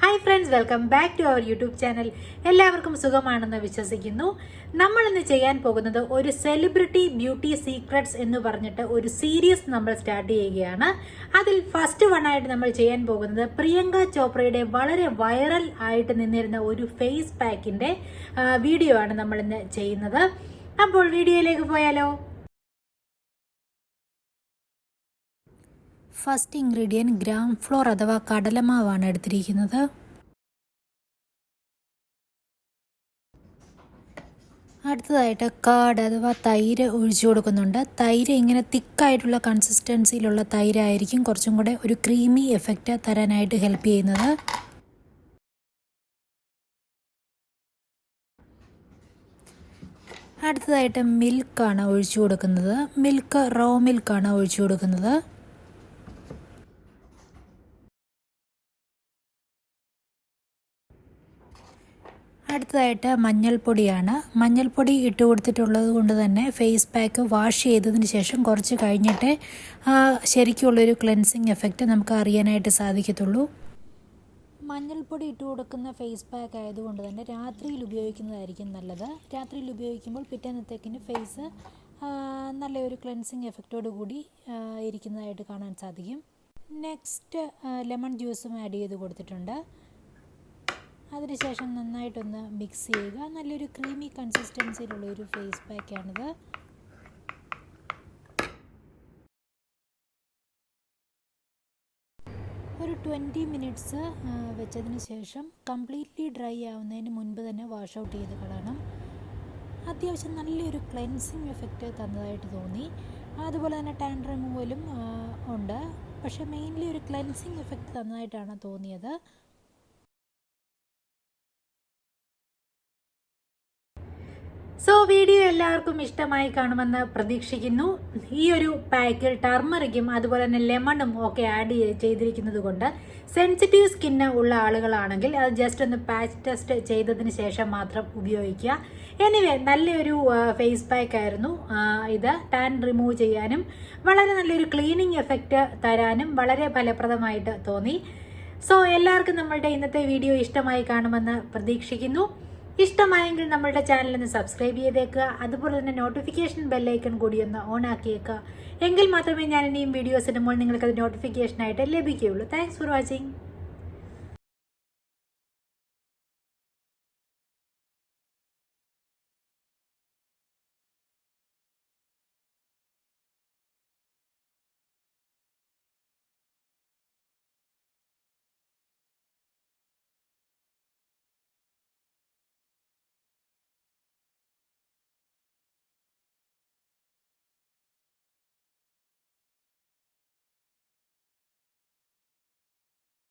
Hi friends, welcome back to our YouTube channel. എല്ലാവർക്കും സുഖമാണെന്ന് വിശ്വസിക്കുന്നു. നമ്മളിന്ന് ചെയ്യാൻ പോകുന്നത് ഒരു സെലിബ്രിറ്റി ബ്യൂട്ടി സീക്രട്സ് എന്ന് പറഞ്ഞിട്ട് ഒരു സീരീസ് നമ്മൾ സ്റ്റാർട്ട് ചെയ്യുകയാണ്. അതിൽ ഫസ്റ്റ് ആയിട്ട് നമ്മൾ ചെയ്യാൻ പോകുന്നത് പ്രിയങ്ക ചോപ്രയുടെ വളരെ വൈറൽ ആയിട്ട് നിന്നിരുന്ന ഒരു ഫേസ് പാക്കിൻ്റെ വീഡിയോ ആണ് നമ്മളിന്ന് ചെയ്യുന്നത്. അപ്പോൾ വീഡിയോയിലേക്ക് പോയാലോ. ഫസ്റ്റ് ഇൻഗ്രീഡിയൻറ്റ് ഗ്രാം ഫ്ലോർ അഥവാ കടലമാവാണ് എടുത്തിരിക്കുന്നത്. അടുത്തതായിട്ട് കാർഡ് അഥവാ തൈര് ഒഴിച്ചു കൊടുക്കുന്നുണ്ട്. തൈര് ഇങ്ങനെ തിക്കായിട്ടുള്ള കൺസിസ്റ്റൻസിയിലുള്ള തൈരായിരിക്കും കുറച്ചും കൂടെ ഒരു ക്രീമി എഫക്റ്റ് തരാനായിട്ട് ഹെൽപ്പ് ചെയ്യുന്നത്. അടുത്തതായിട്ട് മിൽക്കാണ് ഒഴിച്ചു കൊടുക്കുന്നത്. റോ മിൽക്കാണ് ഒഴിച്ചു കൊടുക്കുന്നത്. അടുത്തതായിട്ട് മഞ്ഞൾപ്പൊടിയാണ്. മഞ്ഞൾപ്പൊടി ഇട്ട് കൊടുത്തിട്ടുള്ളത് കൊണ്ട് തന്നെ ഫേസ് പാക്ക് വാഷ് ചെയ്തതിന് ശേഷം കുറച്ച് കഴിഞ്ഞിട്ട് ശരിക്കുള്ളൊരു ക്ലെൻസിങ് എഫക്റ്റ് നമുക്ക് അറിയാനായിട്ട് സാധിക്കത്തുള്ളൂ. മഞ്ഞൾപ്പൊടി ഇട്ട് കൊടുക്കുന്ന ഫേസ് പാക്ക് ആയതുകൊണ്ട് തന്നെ രാത്രിയിൽ ഉപയോഗിക്കുന്നതായിരിക്കും നല്ലത്. രാത്രിയിൽ ഉപയോഗിക്കുമ്പോൾ പിറ്റേന്നത്തേക്കിന് ഫേസ് നല്ലൊരു ക്ലെൻസിങ് എഫക്റ്റോട് കൂടി ഇരിക്കുന്നതായിട്ട് കാണാൻ സാധിക്കും. നെക്സ്റ്റ് ലെമൺ ജ്യൂസും ആഡ് ചെയ്ത് കൊടുത്തിട്ടുണ്ട്. അതിനുശേഷം നന്നായിട്ടൊന്ന് മിക്സ് ചെയ്യുക. നല്ലൊരു ക്രീമി കൺസിസ്റ്റൻസിയിലുള്ള ഒരു ഫേസ് പാക്കാണിത്. ഒരു 20 മിനിറ്റ്സ് വെച്ചതിന് ശേഷം കംപ്ലീറ്റ്ലി ഡ്രൈ ആവുന്നതിന് മുൻപ് തന്നെ വാഷ് ഔട്ട് ചെയ്ത് കളയണം. അത്യാവശ്യം നല്ലൊരു ക്ലെൻസിങ് എഫക്റ്റ് തന്നതായിട്ട് തോന്നി. അതുപോലെ തന്നെ ടാൻ റിമൂവലും ഉണ്ട്. പക്ഷേ മെയിൻലി ഒരു ക്ലെൻസിങ് എഫക്റ്റ് തന്നതായിട്ടാണ് തോന്നിയത്. വീഡിയോ എല്ലാവർക്കും ഇഷ്ടമായി കാണുമെന്ന് പ്രതീക്ഷിക്കുന്നു. ഈ ഒരു പാക്കിൽ ടർമറിക്കും അതുപോലെ തന്നെ ലെമണും ഒക്കെ ആഡ് ചെയ്തിരിക്കുന്നത് കൊണ്ട് സെൻസിറ്റീവ് സ്കിന്ന് ഉള്ള ആളുകളാണെങ്കിൽ അത് ജസ്റ്റ് ഒന്ന് പാച്ച് ടെസ്റ്റ് ചെയ്തതിന് ശേഷം മാത്രം ഉപയോഗിക്കുക. എനിവേ നല്ലൊരു ഫേസ് പാക്ക് ആയിരുന്നു ഇത്. ടാൻ റിമൂവ് ചെയ്യാനും വളരെ നല്ലൊരു ക്ലീനിങ് എഫക്റ്റ് തരാനും വളരെ ഫലപ്രദമായിട്ട് തോന്നി. എല്ലാവർക്കും നമ്മളുടെ ഇന്നത്തെ വീഡിയോ ഇഷ്ടമായി കാണുമെന്ന് പ്രതീക്ഷിക്കുന്നു. ഇഷ്ടമായെങ്കിൽ നമ്മളുടെ ചാനലിന് സബ്സ്ക്രൈബ് ചെയ്തേക്കുക. അതുപോലെ തന്നെ നോട്ടിഫിക്കേഷൻ ബെല്ലൈക്കൺ കൂടി ഒന്ന് ഓൺ ആക്കിയേക്കുക. എങ്കിൽ മാത്രമേ ഞാൻ ഇനിയും വീഡിയോസ് ഇടുമ്പോൾ നിങ്ങൾക്കത് നോട്ടിഫിക്കേഷനായിട്ട് ലഭിക്കുകയുള്ളൂ. Thanks for watching.